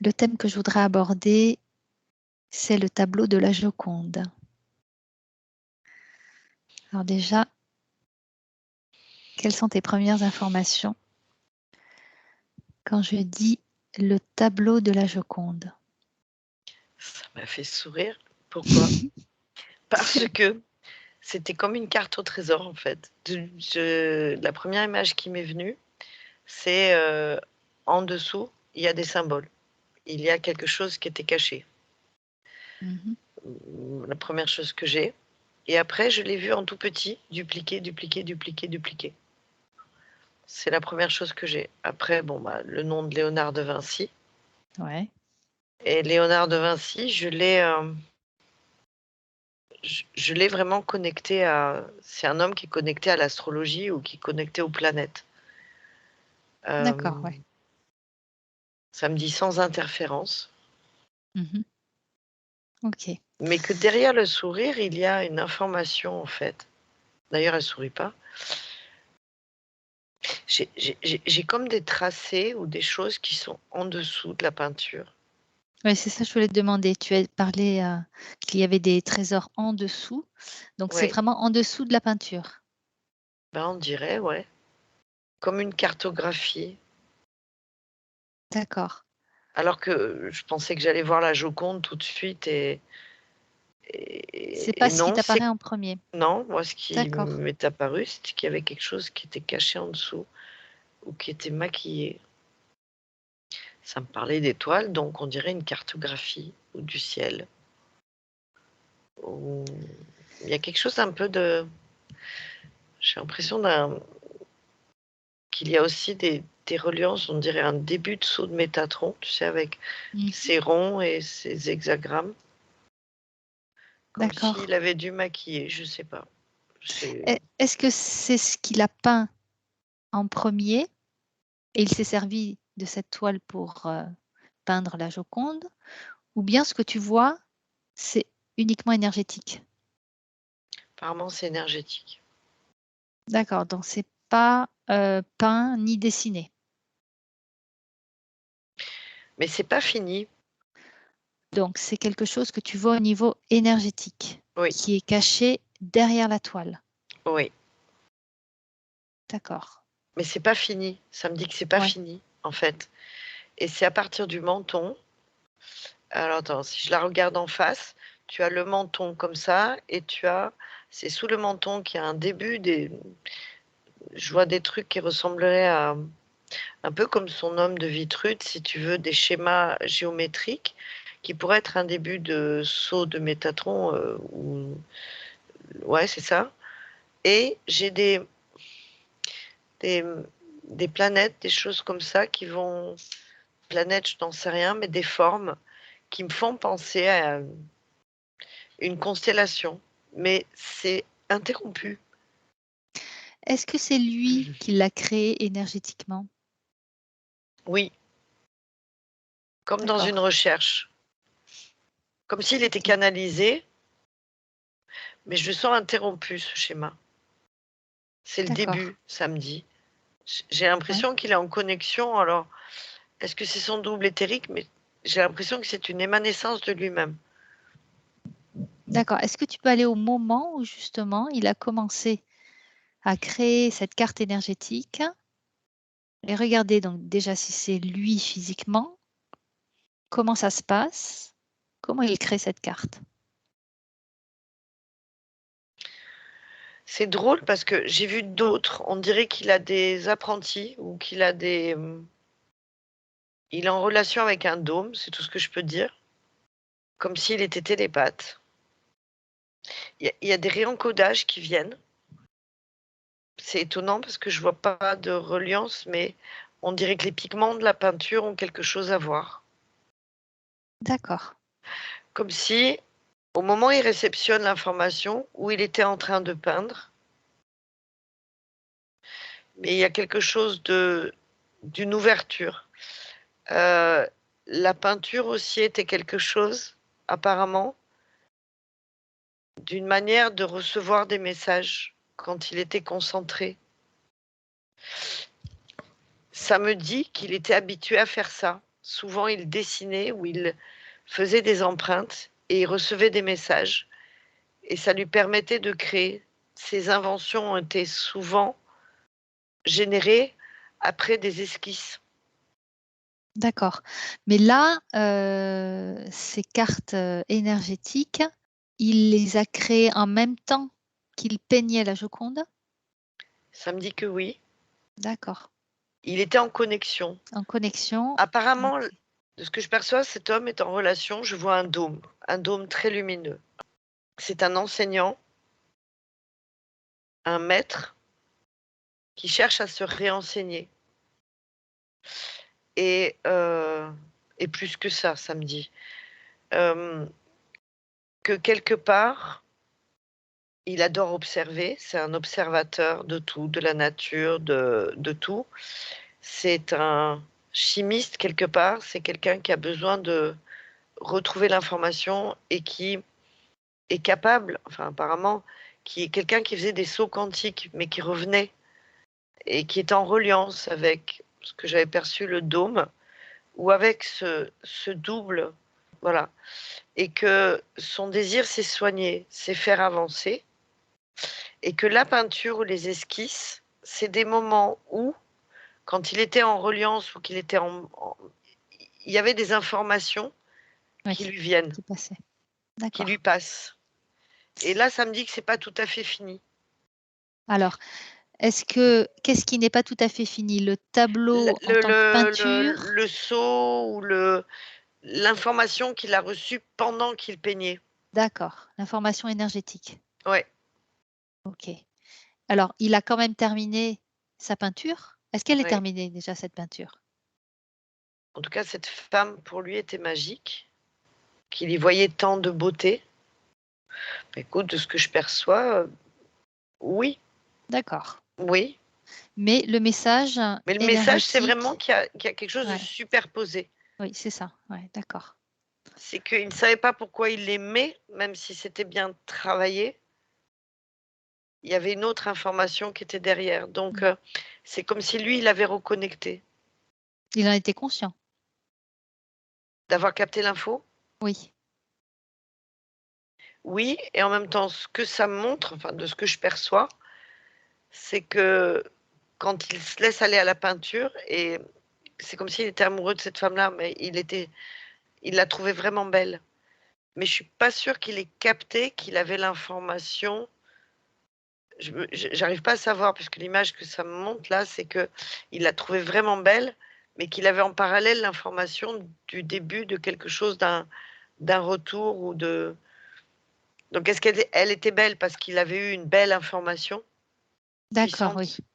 le thème que je voudrais aborder, c'est le tableau de la Joconde. Alors déjà, quelles sont tes premières informations quand je dis le tableau de la Joconde? Ça m'a fait sourire. Pourquoi? Parce que c'était comme une carte au trésor, en fait. La première image qui m'est venue, c'est en dessous, il y a des symboles. Il y a quelque chose qui était caché. Mhm. La première chose que j'ai. Et après, je l'ai vu en tout petit, dupliqué, dupliqué, dupliqué, dupliqué. C'est la première chose que j'ai. Après, bon, le nom de Léonard de Vinci. Ouais. Et Léonard de Vinci, je l'ai vraiment connecté à... C'est un homme qui est connecté à l'astrologie ou qui est connecté aux planètes. D'accord, ouais. Ça me dit sans interférence. Mhm. Ok. Mais que derrière le sourire, il y a une information, en fait. D'ailleurs, elle sourit pas. J'ai comme des tracés ou des choses qui sont en dessous de la peinture. Oui, c'est ça que je voulais te demander. Tu as parlé qu'il y avait des trésors en dessous. Donc, c'est Oui, vraiment en dessous de la peinture. on dirait, ouais. Comme une cartographie. D'accord. Alors que je pensais que j'allais voir la Joconde tout de suite C'est et pas ce qui non, t'apparaît en premier. non, moi ce qui D'accord. m'est apparu, c'était qu'il y avait quelque chose qui était caché en dessous ou qui était maquillé. Ça me parlait d'étoiles, donc on dirait une cartographie ou du ciel. Ou... Il y a quelque chose un peu de... J'ai l'impression qu'il y a aussi des reliances, on dirait un début de saut de Métatron, tu sais, avec Mhm. ses ronds et ses hexagrammes. Comme D'accord. s'il avait dû maquiller, je sais pas. Est-ce que c'est ce qu'il a peint en premier et il s'est servi de cette toile pour peindre la Joconde, ou bien ce que tu vois, c'est uniquement énergétique? Apparemment, c'est énergétique. D'accord, donc c'est pas peint ni dessiné. Mais c'est pas fini. Donc c'est quelque chose que tu vois au niveau énergétique, Oui, qui est caché derrière la toile. oui. D'accord. Mais c'est pas fini. Ça me dit que c'est pas Ouais. fini, en fait. Et c'est à partir du menton. Alors attends, si je la regarde en face, tu as le menton comme ça, et c'est sous le menton qu'il y a un début je vois des trucs qui ressembleraient à, un peu comme son homme de Vitrude, si tu veux, des schémas géométriques, qui pourraient être un début de saut de Métatron, ouais, c'est ça. Et j'ai des, des planètes, des choses comme ça planètes, je n'en sais rien, mais des formes qui me font penser à une constellation. Mais c'est interrompu. Est-ce que c'est lui qui l'a créé énergétiquement? Oui, comme dans une D'accord. recherche. Comme s'il était Ok. canalisé, mais je le sens interrompu, ce schéma. C'est le D'accord. début, samedi. J'ai Ouais. l'impression qu'il est en connexion. Alors, est-ce que c'est son double éthérique? Mais j'ai l'impression que c'est une émanescence de lui-même. D'accord. Est-ce que tu peux aller au moment où justement il a commencé à créer cette carte énergétique et regarder donc déjà si c'est lui physiquement, comment ça se passe, comment il crée cette carte? C'est drôle parce que j'ai vu d'autres. On dirait qu'il a des apprentis ou qu'il a des... Il est en relation avec un dôme, c'est tout ce que je peux dire. Comme s'il était télépathe. Il y a des réencodages qui viennent. C'est étonnant parce que je vois pas de reliance, mais on dirait que les pigments de la peinture ont quelque chose à voir. D'accord. Comme si, au moment où il réceptionne l'information, où il était en train de peindre, mais il y a quelque chose d'une ouverture. Euh, la peinture aussi était quelque chose, apparemment, d'une manière de recevoir des messages quand il était concentré. Ça me dit qu'il était habitué à faire ça. souvent il dessinait ou il faisait des empreintes et il recevait des messages et ça lui permettait de créer. Ses inventions ont été souvent générées après des esquisses. D'accord. Mais là, ces cartes énergétiques, il les a créées en même temps qu'il peignait la Joconde? Ça me dit que oui. D'accord. Il était en connexion. En connexion. Apparemment, Ok. de ce que je perçois, cet homme est en relation, je vois un dôme très lumineux. C'est un enseignant, un maître qui cherche à se réenseigner. Et, euh, et plus que ça me dit. Que quelque part, il adore observer, c'est un observateur de tout, de la nature, de tout. C'est un chimiste quelque part, c'est quelqu'un qui a besoin de retrouver l'information et qui est capable, enfin apparemment, qui est quelqu'un qui faisait des sauts quantiques, mais qui revenait et qui est en reliance avec ce que j'avais perçu, le dôme, ou avec ce double, voilà. Et que son désir, c'est soigner, c'est faire avancer, et que la peinture ou les esquisses, c'est des moments où, quand il était en reliance ou qu'il était il y avait des informations Oui, qui lui viennent, qui passait. qui lui D'accord. passent. Et là, ça me dit que c'est pas tout à fait fini. Alors, qu'est-ce qui n'est pas tout à fait fini? Le tableau en tant que peinture? Le saut ou l'information qu'il a reçue pendant qu'il peignait. D'accord, l'information énergétique. Ouais, OK. Alors, il a quand même terminé sa peinture? Est-ce qu'elle est ouais. terminée déjà cette peinture? En tout cas, cette femme, pour lui, était magique, qu'il y voyait tant de beauté. Écoute, de ce que je perçois, oui, D'accord. oui. Mais le message Mais le message, c'est vraiment énergétique, qu'il y a quelque chose de ouais, superposé. oui, c'est ça, ouais, d'accord. C'est qu'il ne savait pas pourquoi il l'aimait, même si c'était bien travaillé. Il y avait une autre information qui était derrière. Donc, Mmh. c'est comme si lui, il avait reconnecté. Il en était conscient? D'avoir capté l'info, Oui, oui. Et en même temps, ce que ça me montre, enfin, de ce que je perçois, c'est que quand il se laisse aller à la peinture, et c'est comme s'il était amoureux de cette femme-là, mais il la trouvait vraiment belle. Mais je suis pas sûre qu'il ait capté qu'il avait l'information. J'arrive pas à savoir, puisque l'image que ça me montre là, c'est que il l'a trouvée vraiment belle, mais qu'il avait en parallèle l'information du début de quelque chose, d'un retour ou de. Donc est-ce elle était belle parce qu'il avait eu une belle information d'accord, oui, puissante,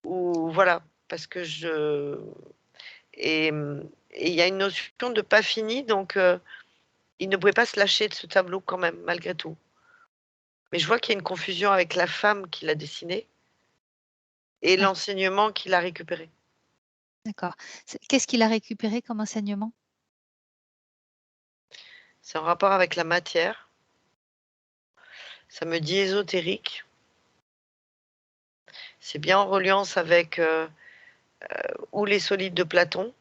ou voilà, parce que je. Et il y a une notion de pas fini, donc il ne pouvait pas se lâcher de ce tableau quand même, malgré tout. Mais je vois qu'il y a une confusion avec la femme qu'il a dessinée et d'ac l'enseignement qu'il a récupéré. d'accord. Qu'est-ce qu'il a récupéré comme enseignement? C'est en rapport avec la matière. Ça me dit ésotérique. C'est bien en reliance avec ou les solides de Platon.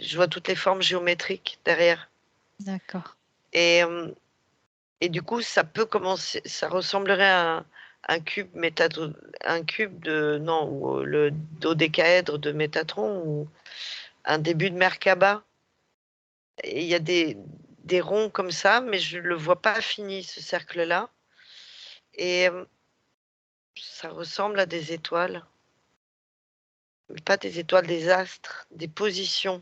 Je vois toutes les formes géométriques derrière. D'accord, Et, et du coup, ça peut commencer, ça ressemblerait à un cube un cube de, non, ou le dodécaèdre de Métatron, ou un début de Merkaba. Et il y a des ronds comme ça, mais je le vois pas fini, ce cercle-là. Et ça ressemble à des étoiles. Mais pas des étoiles, des astres, des positions.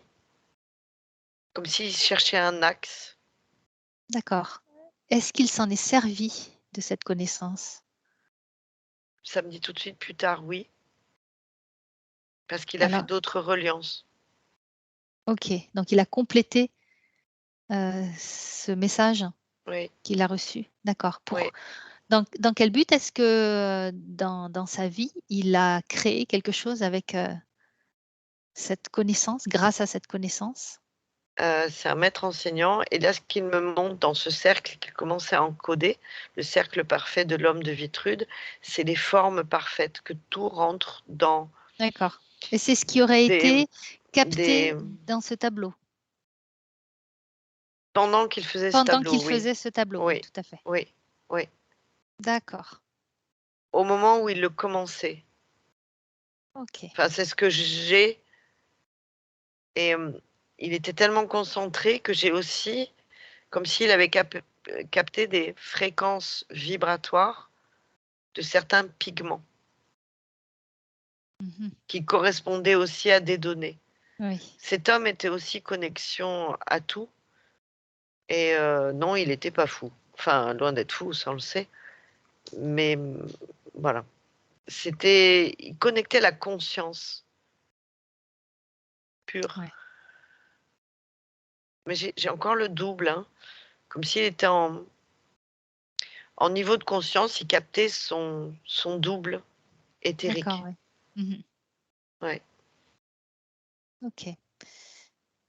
Comme s'il cherchait un axe. d'accord. Est-ce qu'il s'en est servi de cette connaissance? Ça me dit tout de suite plus tard, oui, parce qu'il a fait Alors, d'autres reliances. OK, donc il a complété, ce message Oui, qu'il a reçu? D'accord. oui. Dans quel but est-ce que, dans sa vie, il a créé quelque chose avec, cette connaissance, grâce à cette connaissance? C'est un maître enseignant et là, ce qu'il me montre dans ce cercle qu'il commence à encoder, le cercle parfait de l'homme de Vitrude, c'est les formes parfaites, que tout rentre dans D'accord, et c'est ce qui aurait des été capté dans ce tableau. Pendant qu'il faisait ce Pendant tableau, qu'il oui. faisait ce tableau, oui, Oui, tout à fait. oui, oui. D'accord. Au moment où il le commençait. OK. Enfin, c'est ce que j'ai. Et il était tellement concentré que j'ai aussi, comme s'il avait capté des fréquences vibratoires de certains pigments Mmh. qui correspondaient aussi à des données. Oui. Cet homme était aussi connexion à tout et non, il n'était pas fou. Enfin, loin d'être fou, ça on le sait, mais voilà. Il connectait la conscience pure. Ouais. Mais j'ai encore le double, hein, comme s'il était en niveau de conscience, il captait son double D'accord, éthérique. ouais. Mmh. Ouais. OK.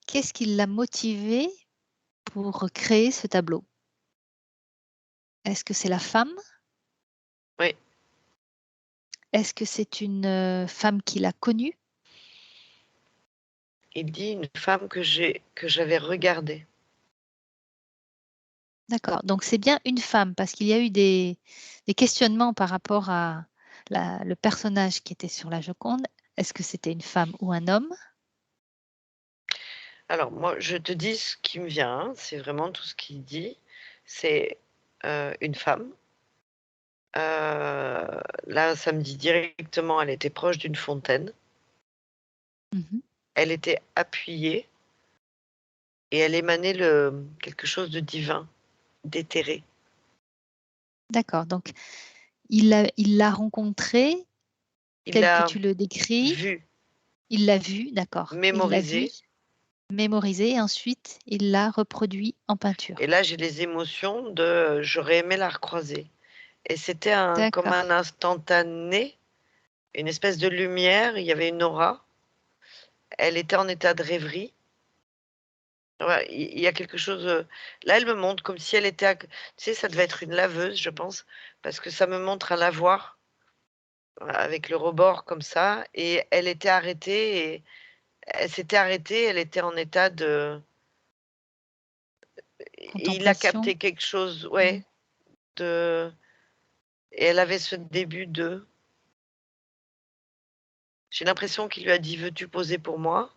Qu'est-ce qui l'a motivé pour créer ce tableau? Est-ce que c'est la femme? Oui. Est-ce que c'est une, femme qu'il a connue? Il dit une femme que j'avais regardée. D'accord, donc c'est bien une femme parce qu'il y a eu des questionnements par rapport à le personnage qui était sur la Joconde. Est-ce que c'était une femme ou un homme? Alors moi, je te dis ce qui me vient, hein, c'est vraiment tout ce qu'il dit. C'est, une femme. Là, ça me dit directement, elle était proche d'une fontaine. Mmh. Elle était appuyée et elle émanait quelque chose de divin, d'éthéré. D'accord, donc il l'a rencontré Il tel que l'a tu le décris, vue, il l'a vu, d'accord. Il l'a vu, mémorisée mémorisé et ensuite il l'a reproduit en et peinture. là, j'ai les émotions de, j'aurais aimé la recroiser et c'était comme D'accord, un instantané, une espèce de lumière, il y avait une aura. Elle était en état de rêverie. Ouais, il y a quelque chose, là, elle me montre comme si elle était tu sais, ça devait être une laveuse, je pense, parce que ça me montre un lavoir, avec le rebord comme ça et elle était arrêtée et elle s'était arrêtée, elle était en état de et il a contemplation. capté quelque chose, Mmh. ouais, de et elle avait ce début de j'ai l'impression qu'il lui a dit: «Veux-tu poser pour moi?»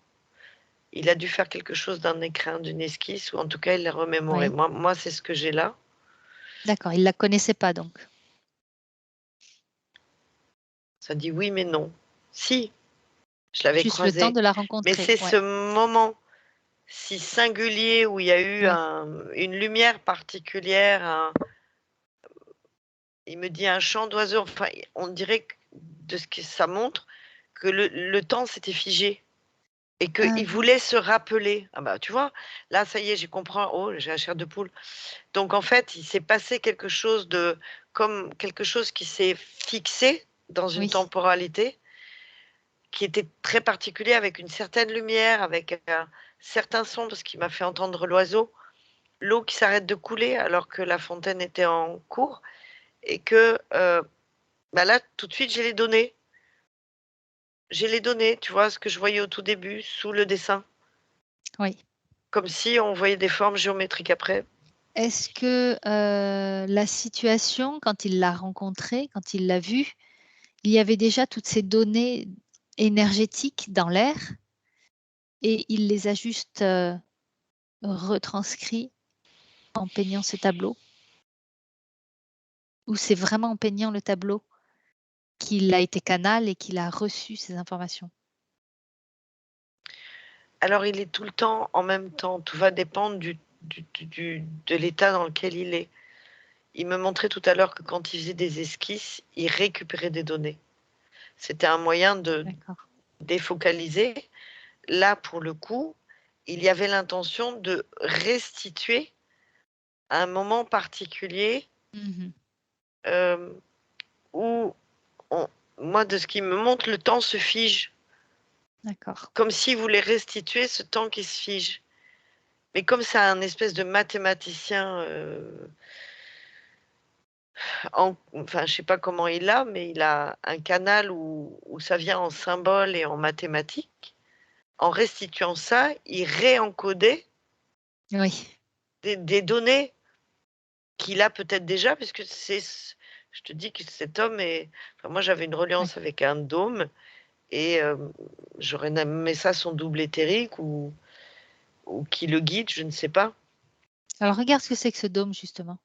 Il a dû faire quelque chose d'un écrin, d'une esquisse ou en tout cas il l'a remémoré. Oui, Moi, c'est ce que j'ai là. d'accord, il la connaissait pas donc? Ça dit: «Oui mais non». Si, je l'avais Juste le temps croisée, de la mais rencontrer, c'est ouais. ce moment si singulier où il y a eu Oui, une lumière particulière, il me dit un chant d'oiseaux, enfin, on dirait que de ce que ça montre, que le temps s'était figé et ah qu'il oui, voulait se rappeler. Ah bah, tu vois? Là, ça y est, j'y comprends. Oh, j'ai la chair de poule. Donc en fait, il s'est passé quelque chose de comme quelque chose qui s'est fixé dans une oui, temporalité qui était très particulier avec une certaine lumière, avec un certain son, parce qu'il m'a fait entendre l'oiseau, l'eau qui s'arrête de couler alors que la fontaine était en cours et que, bah, là, tout de suite, j'ai les données. J'ai les données, tu vois? Ce que je voyais au tout début sous le dessin, oui. comme si on voyait des formes géométriques après. Est-ce que, la situation quand il l'a rencontrée, quand il l'a vue, il y avait déjà toutes ces données énergétiques dans l'air et il les a juste, retranscrits en peignant ce tableau? Ou c'est vraiment en peignant le tableau qu'il a été canal et qu'il a reçu ces informations? Alors il est tout le temps en même temps, tout va dépendre de l'état dans lequel il est. Il me montrait tout à l'heure que quand il faisait des esquisses, il récupérait des données. C'était un moyen de D'accord. défocaliser. Là, pour le coup, il y avait l'intention de restituer un moment particulier, Mmh. hem, où on moi, de ce qu'il me montre, le temps se fige, D'accord. comme s'il voulait restituer ce temps qui se fige. Mais comme c'est un espèce de mathématicien, enfin, je sais pas comment il a, mais il a un canal où ça vient en symboles et en mathématiques. en restituant ça, il réencodait Oui, des données qu'il a peut-être déjà, puisque je te dis que cet homme est. Enfin, moi, j'avais une reliance oui. avec un dôme et j'aurais aimé ça son double éthérique ou qui le guide, je ne sais pas. Alors regarde ce que c'est que ce dôme, justement.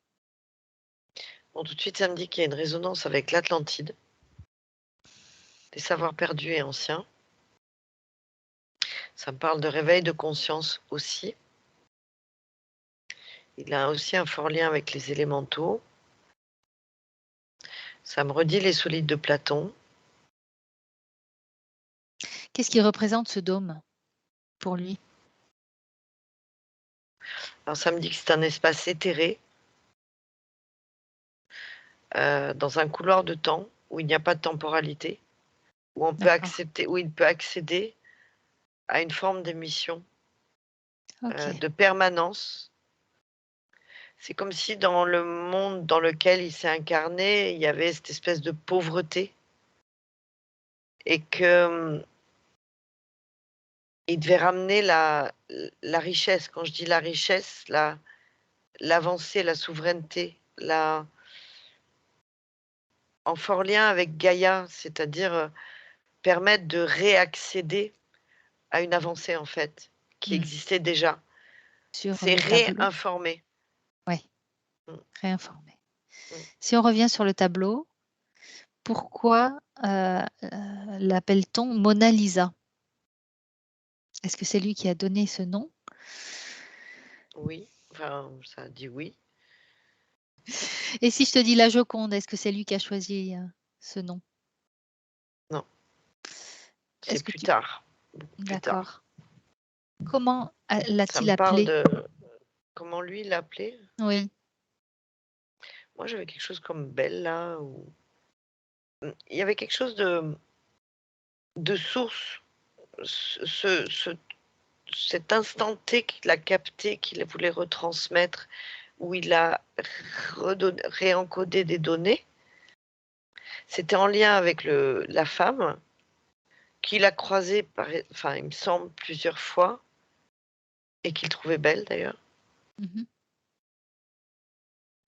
Bon, tout de suite, ça me dit qu'il y a une résonance avec l'Atlantide, des savoirs perdus et anciens. Ça me parle de réveil de conscience aussi. Il a aussi un fort lien avec les élémentaux. Ça me redit les solides de Platon. Qu'est-ce qui représente ce dôme pour lui? Alors ça me dit que c'est un espace éthéré, dans un couloir de temps où il n'y a pas de temporalité, où on peut D'accord. accepter, où il peut accéder à une forme d'émission, Ok. de permanence. C'est comme si dans le monde dans lequel il s'est incarné, il y avait cette espèce de pauvreté et que il devait ramener la richesse. Quand je dis la richesse, l'avancée, la souveraineté, en fort lien avec Gaïa, c'est-à-dire permettre de réaccéder à une avancée en fait, qui Hmm. existait déjà. Sur C'est le tableau. réinformer. Oui, Mm, réinformé. mm. Si on revient sur le tableau, pourquoi l'appelle-t-on Mona Lisa? Est-ce que c'est lui qui a donné ce nom? Oui, enfin, ça dit oui. Et si je te dis la Joconde, est-ce que c'est lui qui a choisi ce nom? Non, c'est Est-ce que plus tu... tard, beaucoup plus tard. D'accord. Comment Ça l'a-t-il me parle appelé? de comment lui l'appelait. Oui, Moi, j'avais quelque chose comme Bella ou il y avait quelque chose de source. Ce, ce- ce- Cet instant T qu'il a capté, qu'il voulait retransmettre, où il a réencodé des données, c'était en lien avec la femme qu'il a croisée, enfin, il me semble, plusieurs fois, et qu'il trouvait belle d'ailleurs. mhm,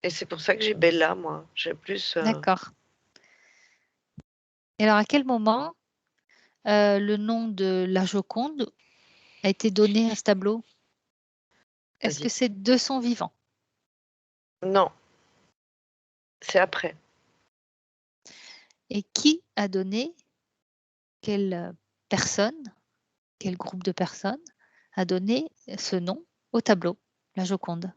Et c'est pour ça que j'ai Bella, moi. J'ai plus. d'accord. Et alors, à quel moment le nom de la Joconde a été donné à ce tableau? Est-ce que Vas-y. c'est de son vivant? Non, c'est après. Et qui a donné, quelle personne, quel groupe de personnes a donné ce nom au tableau, la Joconde?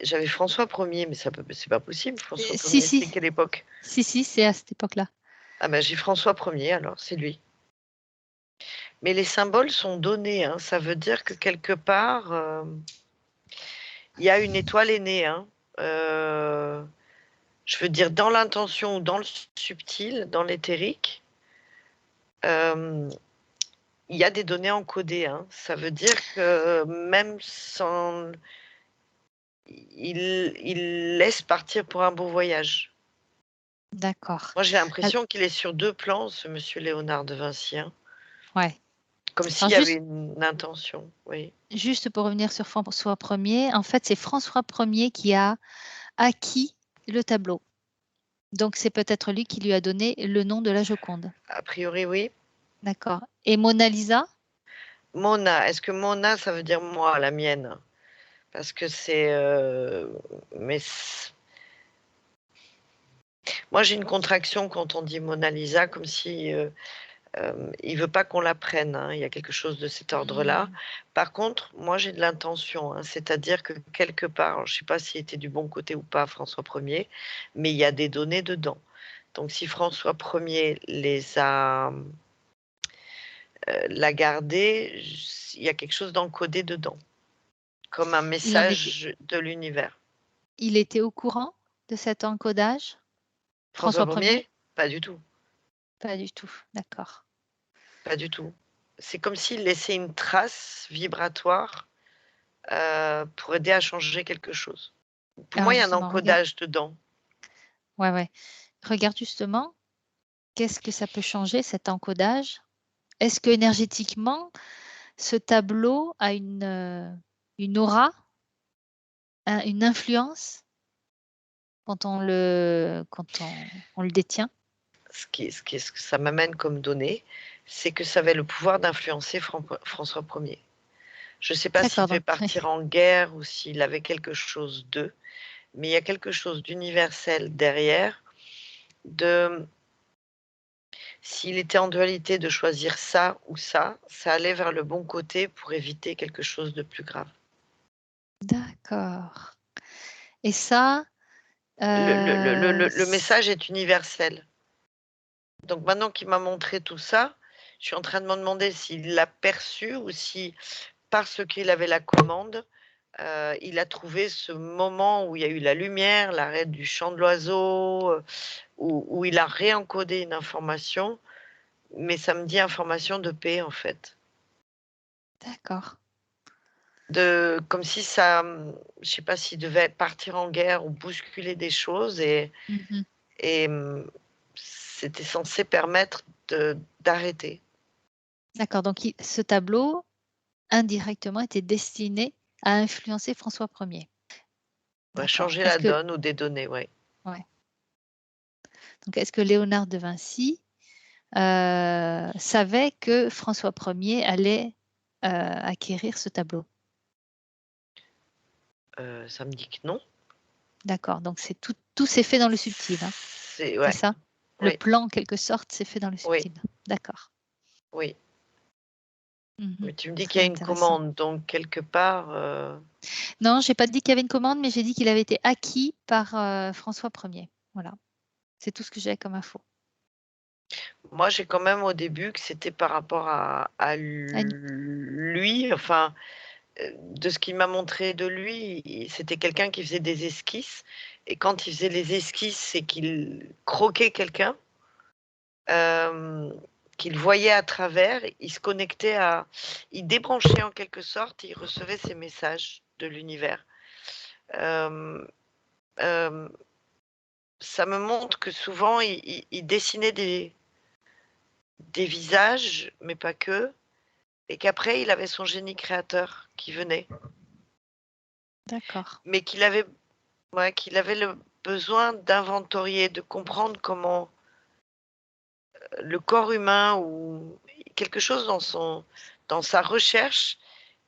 J'avais François Ier, mais c'est pas possible. François Si, Ier, si, c'est quelle époque? si, c'est à cette époque-là. Ah ben j'ai François Ier, alors c'est lui. Mais les symboles sont donnés, hein. Ça veut dire que quelque part, il y a une étoile aînée, hein. Euh, je veux dire, dans l'intention ou dans le subtil, dans l'éthérique, euh, il y a des données encodées, hein. Ça veut dire que même sans... il laisse partir pour un beau voyage. D'accord. Moi, j'ai l'impression qu'il est sur deux plans, ce monsieur Léonard de Vinci, hein. Ouais. Comme Alors s'il y avait une intention, oui. juste pour revenir sur François Ier, en fait, c'est François Ier qui a acquis le tableau. Donc, c'est peut-être lui qui lui a donné le nom de la Joconde. A priori, oui. D'accord. Et Mona Lisa? Mona, est-ce que Mona, ça veut dire moi, la mienne? Parce que c'est... mais moi, j'ai une contraction quand on dit Mona Lisa, comme si il veut pas qu'on la prenne, hein. Il y a quelque chose de cet ordre-là. Hmm. Par contre, moi, j'ai de l'intention, hein. C'est-à-dire que quelque part, je ne sais pas s'il était du bon côté ou pas, François Ier, mais il y a des données dedans. Donc, si François Ier l'a gardé, il y a quelque chose d'encodé dedans, comme un message de l'univers. Il était au courant de cet encodage? François François Ier? Ier, pas du tout, Pas du tout. D'accord. pas du tout. C'est comme s'il laissait une trace vibratoire pour aider à changer quelque chose. Pour Alors moi, il y a un justement, regarde. encodage dedans. Ouais, ouais. Regarde justement, qu'est-ce que ça peut changer cet encodage est-ce que énergétiquement, ce tableau a une aura, une influence quand on le détient? Ce que ça m'amène comme donnée, c'est que ça avait le pouvoir d'influencer François Ier. Je ne sais pas s'il D'accord, devait donc partir en guerre ou s'il avait quelque chose d'eux, mais il y a quelque chose d'universel derrière, s'il était en dualité de choisir ça ou ça allait vers le bon côté pour éviter quelque chose de plus grave. d'accord. Et ça, Le message est universel. Donc maintenant qu'il m'a montré tout ça, je suis en train de me demander s'il l'a perçu ou si, parce qu'il avait la commande, il a trouvé ce moment où il y a eu la lumière, l'arrêt du chant de l'oiseau, où il a réencodé une information, mais ça me dit information de paix en fait. d'accord. Comme si ça, je sais pas s'il devait partir en guerre ou bousculer des choses Mmh. et c'était censé permettre d'arrêter. D'accord, donc ce tableau, indirectement, était destiné à influencer François Ier. Ouais, D'accord. changer Est-ce la que donne ou des données, ouais. ouais, donc est-ce que Léonard de Vinci, savait que François Ier allait, acquérir ce tableau? Ça me dit que non. D'accord, donc c'est tout s'est fait dans le subtil, hein, C'est c'est ouais, ça? Le oui, plan, en quelque sorte, s'est fait dans le oui, subtil. D'accord. oui. Mmh. Mais tu me dis qu'il Très y a une intéressant. commande, donc quelque part, Non, j'ai pas dit qu'il y avait une commande, mais j'ai dit qu'il avait été acquis par, François Ier. Voilà, c'est tout ce que j'ai comme info. moi j'ai quand même au début que c'était par rapport à Annie. lui, enfin, de ce qu'il m'a montré de lui, c'était quelqu'un qui faisait des esquisses et quand il faisait les esquisses, c'est qu'il croquait quelqu'un, qu'il voyait à travers, il se connectait il débranchait en quelque sorte, il recevait ces messages de l'univers. Hem, hem, Ça me montre que souvent il dessinait des visages, mais pas que, et qu'après il avait son génie créateur qui venait, D'accord. mais qu'il avait le besoin d'inventorier, de comprendre comment le corps humain ou quelque chose dans sa recherche,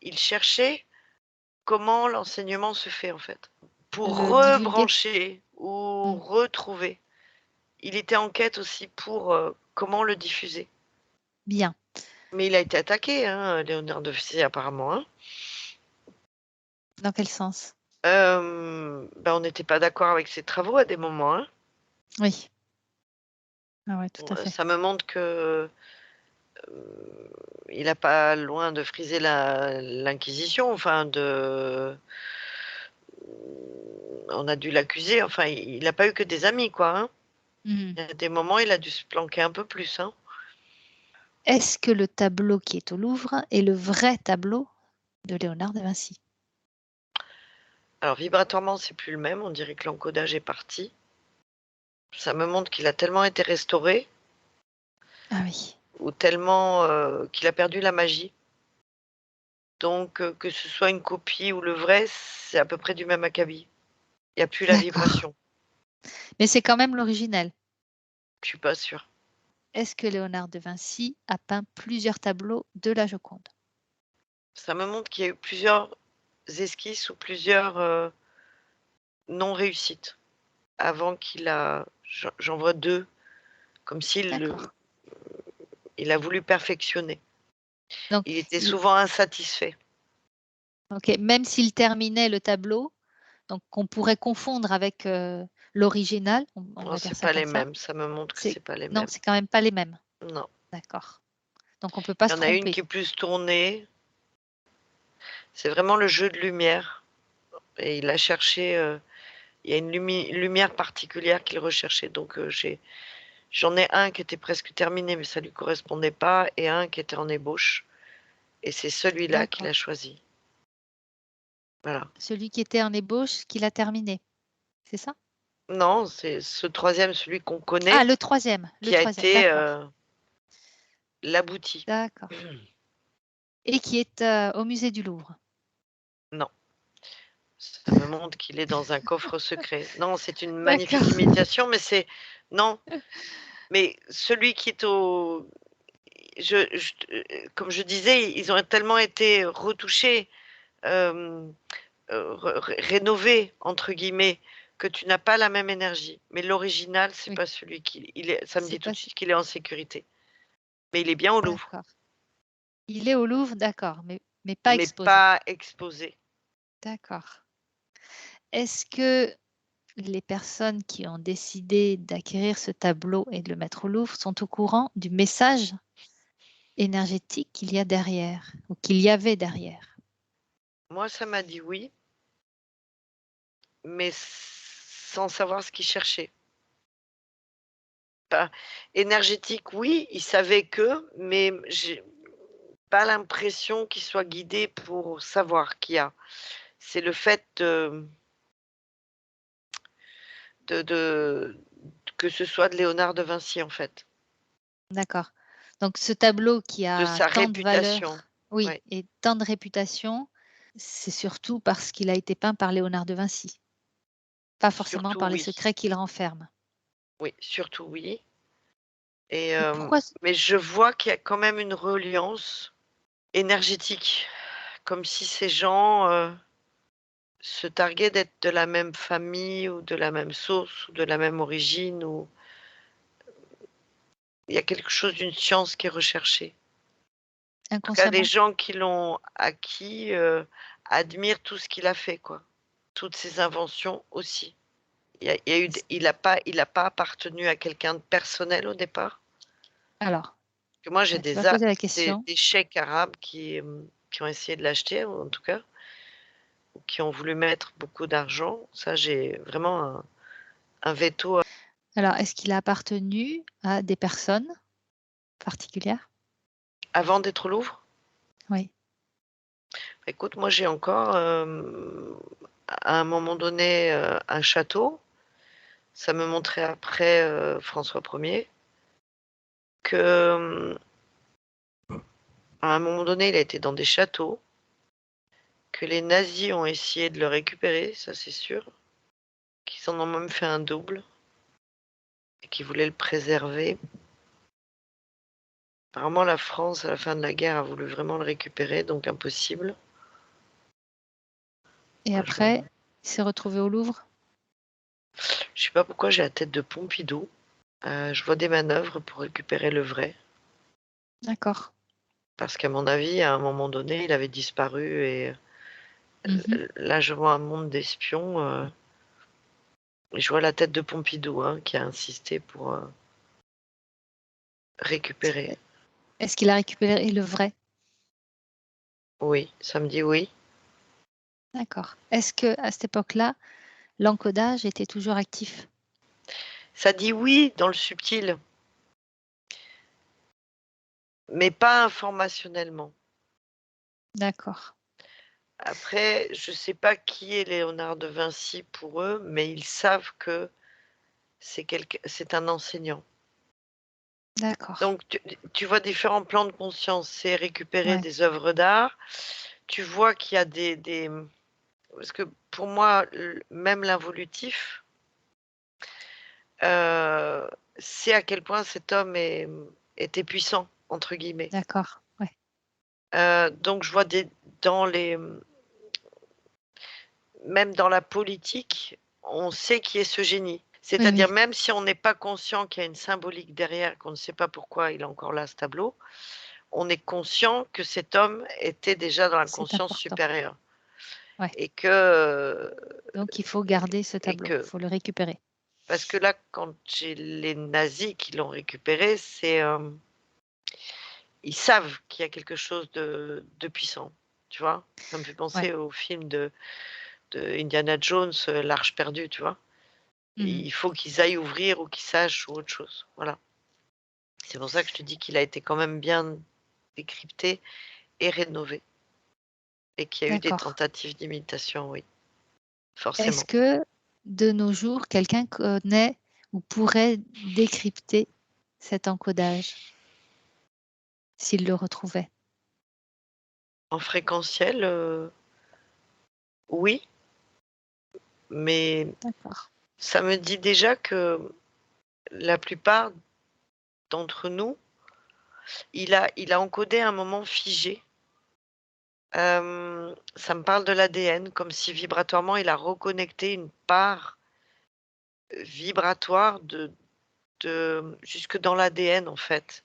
il cherchait comment l'enseignement se fait en fait, De pour le divulguer? rebrancher ou Mmh. retrouver. Il était en quête aussi pour, comment le diffuser. Bien. Mais il a été attaqué, hein, Léonard de Vinci apparemment, hein. Dans quel sens? On n'était pas d'accord avec ses travaux à des moments, hein. Oui. Ah ouais, tout à fait. Ça me montre que, il a pas loin de friser l'inquisition, enfin on a dû l'accuser, enfin il a pas eu que des amis quoi, hein. Mmh. Il y a des moments, il a dû se planquer un peu plus, hein. Est-ce que le tableau qui est au Louvre est le vrai tableau de Léonard de Vinci? Alors vibratoirement, c'est plus le même, on dirait que l'encodage est parti. Ça me montre qu'il a tellement été restauré Ah oui. ou tellement, qu'il a perdu la magie. Donc que ce soit une copie ou le vrai, c'est à peu près du même acabit. Il y a plus la D'accord. vibration. Mais c'est quand même l'original. Je suis pas sûre. Est-ce que Léonard de Vinci a peint plusieurs tableaux de la Joconde? Ça me montre qu'il y a eu plusieurs esquisses ou plusieurs, non réussites avant qu'il a j'en vois 2 comme s'il, D'accord. il a voulu perfectionner. Donc Il était il souvent insatisfait. OK, même s'il terminait le tableau, donc qu'on pourrait confondre avec, l'original, on Non, va dire c'est ça pas comme les ça, mêmes, ça me montre que c'est c'est pas les non, mêmes. c'est quand même pas les mêmes. Non. D'accord. Donc on peut pas Il y se en a une tromper. qui est plus tournée, c'est vraiment le jeu de lumière et il a cherché, il y a une lumière particulière qu'il recherchait donc j'en ai un qui était presque terminé mais ça lui correspondait pas et un qui était en ébauche et c'est celui-là qu'il a D'accord. choisi. Voilà. Celui qui était en ébauche, qu'il a terminé, c'est ça? Non, c'est ce troisième, celui qu'on Ah connaît, le troisième, qui a été, d'accord. l'abouti. D'accord. Et qui est, au musée du Louvre? Non, ça me montre qu'il est dans un coffre secret. Non, c'est une magnifique D'accord. imitation, mais c'est non, mais celui qui est au je comme je disais, ils ont tellement été retouchés, hem, «rénovés» entre guillemets, que tu n'as pas la même énergie. Mais l'original, c'est Oui, pas celui qui il est ça me c'est dit tout pas de ce suite qu'il est en sécurité. Mais il est bien au Louvre, d'accord. Il est au Louvre, d'accord, mais pas mais exposé? pas exposé. D'accord. Est-ce que les personnes qui ont décidé d'acquérir ce tableau et de le mettre au Louvre sont au courant du message énergétique qu'il y a derrière ou qu'il y avait derrière? Moi, ça m'a dit oui, mais sans savoir ce qu'il cherchait. Pas énergétique, oui, il savait que, mais j'ai pas l'impression qu'il soit guidé pour savoir qu'il y a. C'est le fait de que ce soit de Léonard de Vinci, en fait, D'accord. Donc ce tableau qui de a sa tant de réputation. valeur, oui, Ouais, et tant de réputation, c'est surtout parce qu'il a été peint par Léonard de Vinci, pas forcément surtout par les oui. secrets qu'il renferme. Oui, surtout oui et Et pourquoi mais je vois qu'il y a quand même une reliance énergétique, comme si ces gens, se targuaient d'être de la même famille ou de la même source ou de la même origine ou il y a quelque chose d'une science qui est recherchée. En tout cas, les inconsciemment? gens qui l'ont acquis, admirent tout ce qu'il a fait, quoi. Toutes ses inventions aussi. Il y a eu d Est-ce il a pas appartenu à quelqu'un de personnel au départ? alors, Que moi j'ai tu m'as posé la question. des cheikh arabes qui ont essayé de l'acheter ou en tout cas, ou qui ont voulu mettre beaucoup d'argent. Ça, j'ai vraiment un veto, Alors, est-ce qu'il a appartenu à des personnes particulières? avant d'être au Louvre. Oui. Écoute, moi j'ai encore, à un moment donné, un château. Ça me montrait après, François 1er que, à un moment donné, il a été dans des châteaux, que les nazis ont essayé de le récupérer, ça c'est sûr, qu'ils en ont même fait un double et qu'ils voulaient le préserver. Apparemment, la France, à la fin de la guerre, a voulu vraiment le récupérer, donc impossible. Et Moi, après, il s'est retrouvé au Louvre? je sais pas pourquoi j'ai la tête de Pompidou. Je vois des manœuvres pour récupérer le vrai, D'accord. parce qu'à mon avis, à un moment donné, il avait disparu et Mmh. là, je vois un monde d'espions, et je vois la tête de Pompidou, hein, qui a insisté pour, récupérer. Est-ce qu'il a récupéré le vrai? Oui, ça me dit oui. D'accord. Est-ce que à cette époque-là, l'encodage était toujours actif? Ça dit oui dans le subtil, mais pas informationnellement. D'accord. Après, je sais pas qui est Léonard de Vinci pour eux, mais ils savent que c'est un enseignant. D'accord. Donc tu vois différents plans de conscience, c'est récupérer Ouais. des œuvres d'art. Tu vois qu'il y a parce que pour moi, même l'involutif, heu, c'est à quel point cet homme était «puissant» entre guillemets. D'accord. Ouais. Donc je vois dans les, même dans la politique, on sait qui est ce génie. Oui, C'est-à-dire oui, même si on n'est pas conscient qu'il y a une symbolique derrière, qu'on ne sait pas pourquoi il est encore là ce tableau, on est conscient que cet homme était déjà dans la c'est conscience important. supérieure Ouais. et que Donc il faut garder ce et tableau, il que faut le récupérer. parce que là, quand j'ai les nazis qui l'ont récupéré, ils savent qu'il y a quelque chose de puissant, tu vois? Ça me fait Ouais. penser au film de Indiana Jones, l'Arche perdue, tu vois? Mmh. Il faut qu'ils aillent ouvrir ou qu'ils sachent ou autre chose, voilà. C'est pour ça que je te dis qu'il a été quand même bien décrypté et rénové et qu'il y a eu des D'accord. tentatives d'imitation, oui, Est-ce forcément. que, de nos jours, quelqu'un connaît ou pourrait décrypter cet encodage? s'il le retrouvait? En fréquentiel, oui, mais D'accord. ça me dit déjà que la plupart d'entre nous, il a encodé un moment figé. Ça me parle de l'ADN, comme si vibratoirement il a reconnecté une part, vibratoire jusque dans l'ADN, en fait.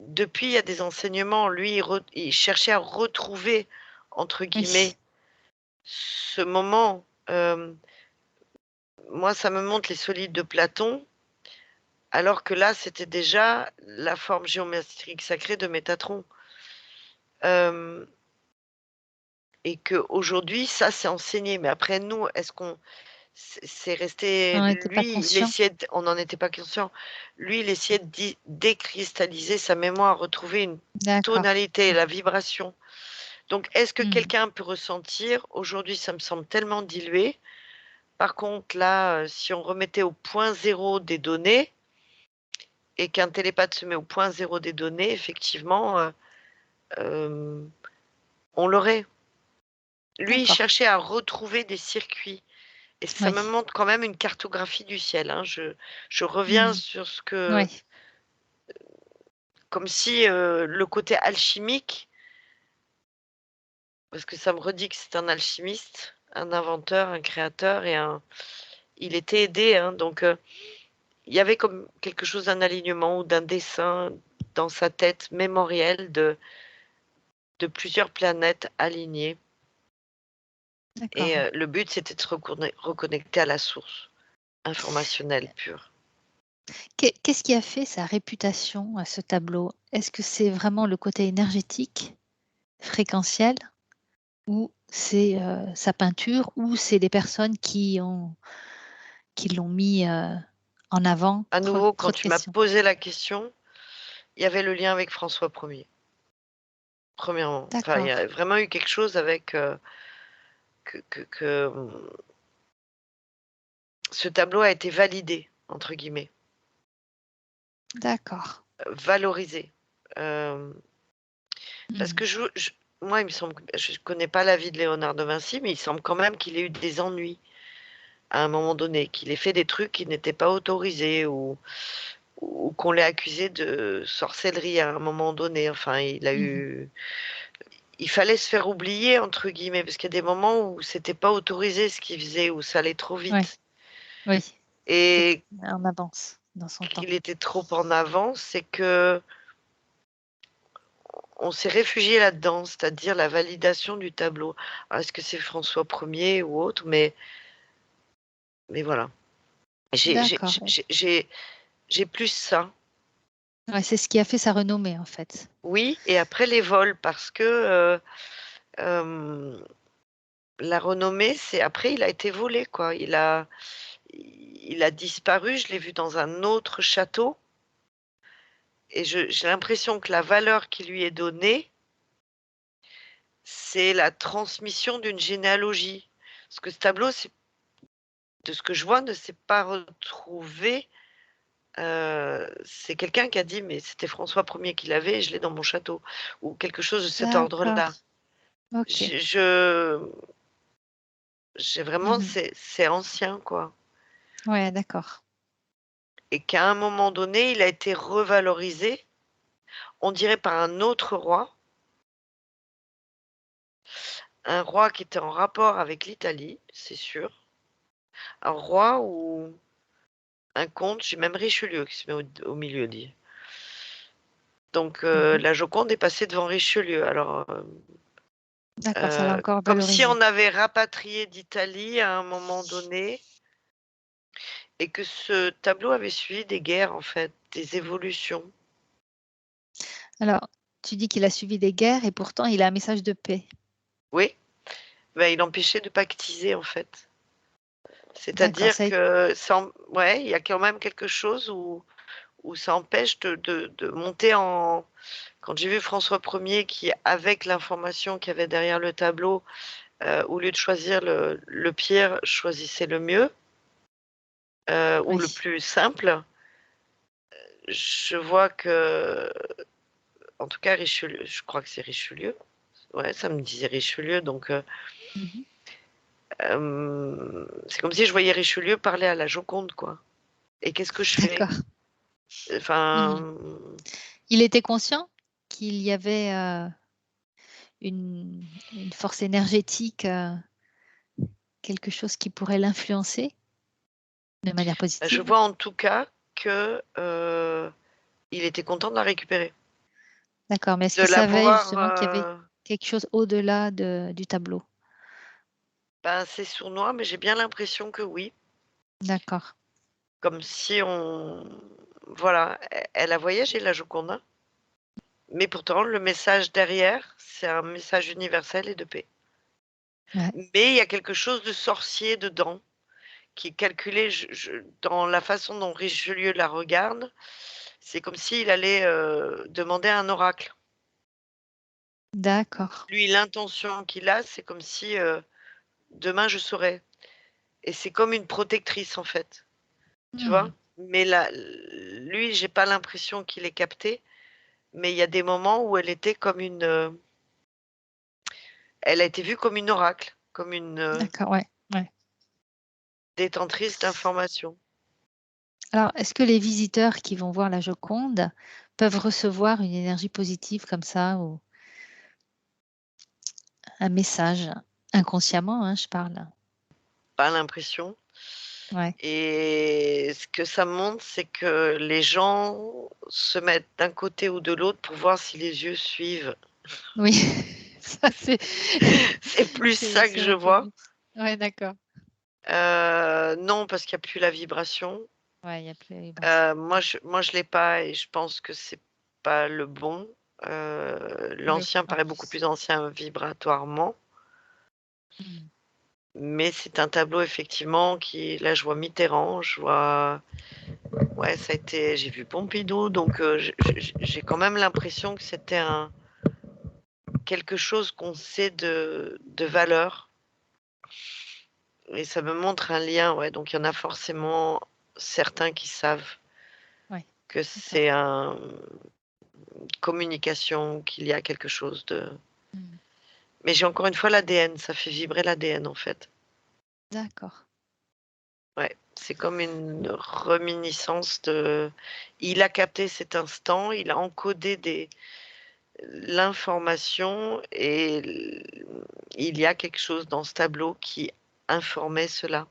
Depuis, il y a des enseignements, lui, il cherchait à «retrouver» entre Oui. guillemets ce moment. Moi, ça me montre les solides de Platon, alors que là, c'était déjà la forme géométrique sacrée de Métatron. Hem Et qu'aujourd'hui, ça, c'est enseigné. Mais après nous, est-ce qu'on c'est resté On n'était pas lui, il conscient? essayait on n'en était pas conscient. Lui, il essayait de décristalliser sa mémoire, retrouver une D'accord. tonalité, Mmh. la vibration. Donc est-ce que Mmh. quelqu'un peut ressentir? Aujourd'hui, ça me semble tellement dilué. Par contre, là, si on remettait au point zéro des données et qu'un télépathe se met au point zéro des données, effectivement, hem, on l'aurait. Lui, il D'accord. cherchait à retrouver des circuits et ça me Oui. montre quand même une cartographie du ciel, hein. Je reviens Mmh. sur ce que Oui. comme si, le côté alchimique, parce que ça me redit que c'est un alchimiste, un inventeur, un créateur et il était aidé, hein, donc il y avait comme quelque chose d'un alignement ou d'un dessin dans sa tête mémorielle de plusieurs planètes alignées et D'accord. le but, c'était de se reconnecter à la source informationnelle pure. Qu'est-ce qui a fait sa réputation à ce tableau? Est-ce que c'est vraiment le côté énergétique, fréquentiel, ou c'est, sa peinture, ou c'est les personnes qui l'ont mis, en avant? À Trop nouveau, quand trop de tu m'as questions. posé la question, il y avait le lien avec François Ier, premièrement. Enfin, il y a D'accord, vraiment eu quelque chose avec, ce tableau a été «validé» entre guillemets, d'accord. valorisé. Hem, Parce Mmh. que moi, il me semble que je connais pas la vie de Léonard de Vinci, mais il semble quand même qu'il ait eu des ennuis à un moment donné, qu'il ait fait des trucs qui n'étaient pas autorisés ou qu'on l'ait accusé de sorcellerie à un moment donné. Enfin, Mmh. il fallait se faire «oublier» entre guillemets, parce qu'il y a des moments où c'était pas autorisé ce qu'il faisait, où ça allait trop Ouais, vite oui, c'était et en avance dans son temps. qu'il était trop en avance, c'est qu'on s'est réfugié là-dedans, c'est-à-dire la validation du tableau. Alors est-ce que c'est François Ier ou autre? Mais voilà. D'accord, ouais. J'ai plus ça. Ouais, c'est ce qui a fait sa renommée, en fait. Oui et après les vols parce que, hem, la renommée, c'est après il a été volé quoi. Il a disparu, je l'ai vu dans un autre château et j'ai l'impression que la valeur qui lui est donnée, c'est la transmission d'une généalogie. Parce que ce tableau, de ce que je vois, ne s'est pas retrouvé, c'est quelqu'un qui a dit: «Mais c'était François Ier qui l'avait et je l'ai dans mon château» ou quelque chose de cet D'accord, ordre-là. OK. Je j'ai vraiment Mmh. c'est ancien, quoi Ouais, d'accord. et qu'à un moment donné, il a été revalorisé, on dirait par un autre roi, un roi qui était en rapport avec l'Italie, c'est sûr. Un roi ou un comte, j'ai même Richelieu qui se met au milieu, dit. Donc Mmh. la Joconde est passée devant Richelieu. Alors, D'accord, ça l'a encore comme si valorisé. on avait rapatrié d'Italie à un moment donné et que ce tableau avait suivi des guerres, en fait, des évolutions. Alors, tu dis qu'il a suivi des guerres et pourtant il a un message de paix. Oui, bah, il empêchait de pactiser, en fait. D'accord, C'est-à-dire ça a que ouais, il y a quand même quelque chose où ça empêche de monter en quand j'ai vu François Ier qui, avec l'information qu'il y avait derrière le tableau, au lieu de choisir le pire, choisissait le mieux, ou le oui. plus simple, je vois que en tout cas, Richelieu, je crois que c'est Richelieu. Ouais, ça me disait Richelieu, donc Mhm. c'est comme si je voyais Richelieu parler à la Joconde, quoi. Et qu'est-ce que je fais? D'accord. Mhm. Enfin, Il était conscient qu'il y avait une force énergétique, quelque chose qui pourrait l'influencer de manière je positive? vois en tout cas que il était content de la récupérer, D'accord, mais est-ce de qu'il la savait voir. justement qu'il y avait quelque chose au-delà du tableau? Ben, c'est sournois, mais j'ai bien l'impression que oui, D'accord. comme si voilà, elle a voyagé la Joconde, hein, mais pourtant le message derrière, c'est un message universel et de paix. Ouais. Mais il y a quelque chose de sorcier dedans, qui est calculé, dans la façon dont Richelieu la regarde, c'est comme s'il allait, demander un oracle. D'accord. Lui, l'intention qu'il a, c'est comme si, demain je saurais, et c'est comme une protectrice, en fait, tu vois? Hmm. Mais là, lui, j'ai pas l'impression qu'il ait capté, mais il y a des moments où elle était comme elle a été vue comme une oracle, comme une, D'accord, ouais, ouais. détentrice d'informations. Alors, est-ce que les visiteurs qui vont voir la Joconde peuvent recevoir une énergie positive comme ça ou un message inconsciemment, hein, je parle? Pas l'impression. Ouais. Et ce que ça montre, c'est que les gens se mettent d'un côté ou de l'autre pour voir si les yeux suivent. Oui, ça c'est C'est plus ça que c'est je un peu vois. plus ouais, d'accord. Non, parce qu'il y a plus la vibration. Ouais, il y a plus la vibration. Moi je l'ai pas et je pense que c'est pas le bon. Le L'ancien en paraît beaucoup plus. plus ancien vibratoirement, Mmh. mais c'est un tableau effectivement qui là je vois Mitterrand, je vois ouais ça a été j'ai vu Pompidou donc j'ai quand même l'impression que c'était un quelque chose qu'on sait de valeur et ça me montre un lien, ouais, donc il y en a forcément certains qui savent Ouais, que d'accord. c'est un communication, qu'il y a quelque chose de Mmh. mais j'ai encore une fois l'ADN, ça fait vibrer l'ADN, en fait. D'accord. Ouais, c'est comme une reminiscence de il a capté cet instant, il a encodé l'information et il y a quelque chose dans ce tableau qui informait cela.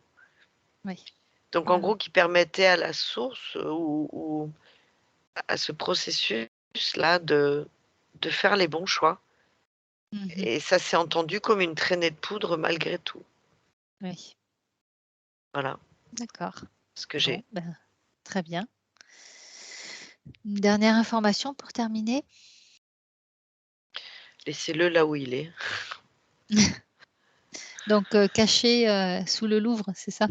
Oui. Donc en Ouais, gros, ouais. qui permettait à la source ou à ce processus-là de faire les bons choix Mmh. et ça s'est entendu comme une traînée de poudre malgré tout. Oui, Voilà d'accord. ce que Bon, j'ai. ben, très bien. Une dernière information pour terminer? Laissez-le là où il est. Donc, caché, sous le Louvre, c'est ça?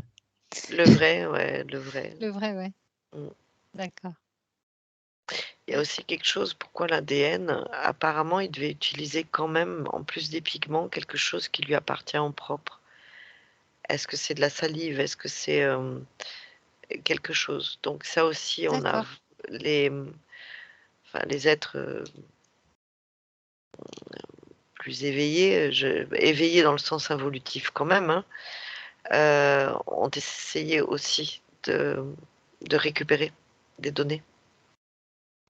Le vrai, ouais, le vrai. Le vrai, ouais. Mmh. D'accord. Il y a aussi quelque chose, pourquoi l'ADN, apparemment, il devait utiliser quand même, en plus des pigments, quelque chose qui lui appartient en propre. Est-ce que c'est de la salive? Est-ce que c'est, quelque chose? Donc ça aussi, on a D'accord. les, enfin les êtres, plus éveillés, éveillés dans le sens involutif quand même, hein, ont essayé aussi de récupérer des données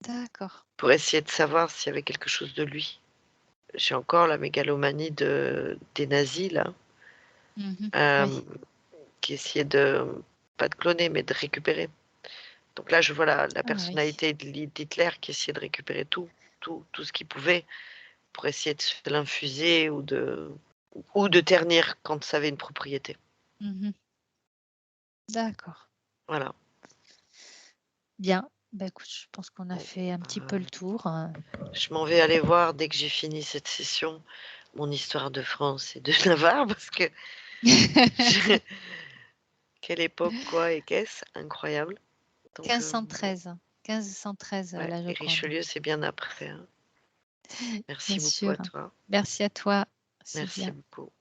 D'accord. pour essayer de savoir s'il y avait quelque chose de lui. J'ai encore la mégalomanie des nazis là, Mmh. hem, Oui. qui essayaient pas de cloner, mais de récupérer. Donc là, je vois la Ah oui. personnalité d'Hitler qui essayait de récupérer tout ce qu'il pouvait pour essayer de se l'infuser ou de ternir quand ça avait une propriété. Mmh. D'accord. Voilà. Bien. Bah, écoute, je pense qu'on a Bon, fait un petit peu le tour, je m'en vais aller voir dès que j'ai fini cette session, mon histoire de France et de Navarre parce que je quelle époque quoi et qu'est-ce? Incroyable. Donc bon, 1513, 1513, ouais la et Joconde. Richelieu, c'est bien après, hein. Bien Merci beaucoup sûr. à toi. Merci à toi, Merci Sylvia. beaucoup.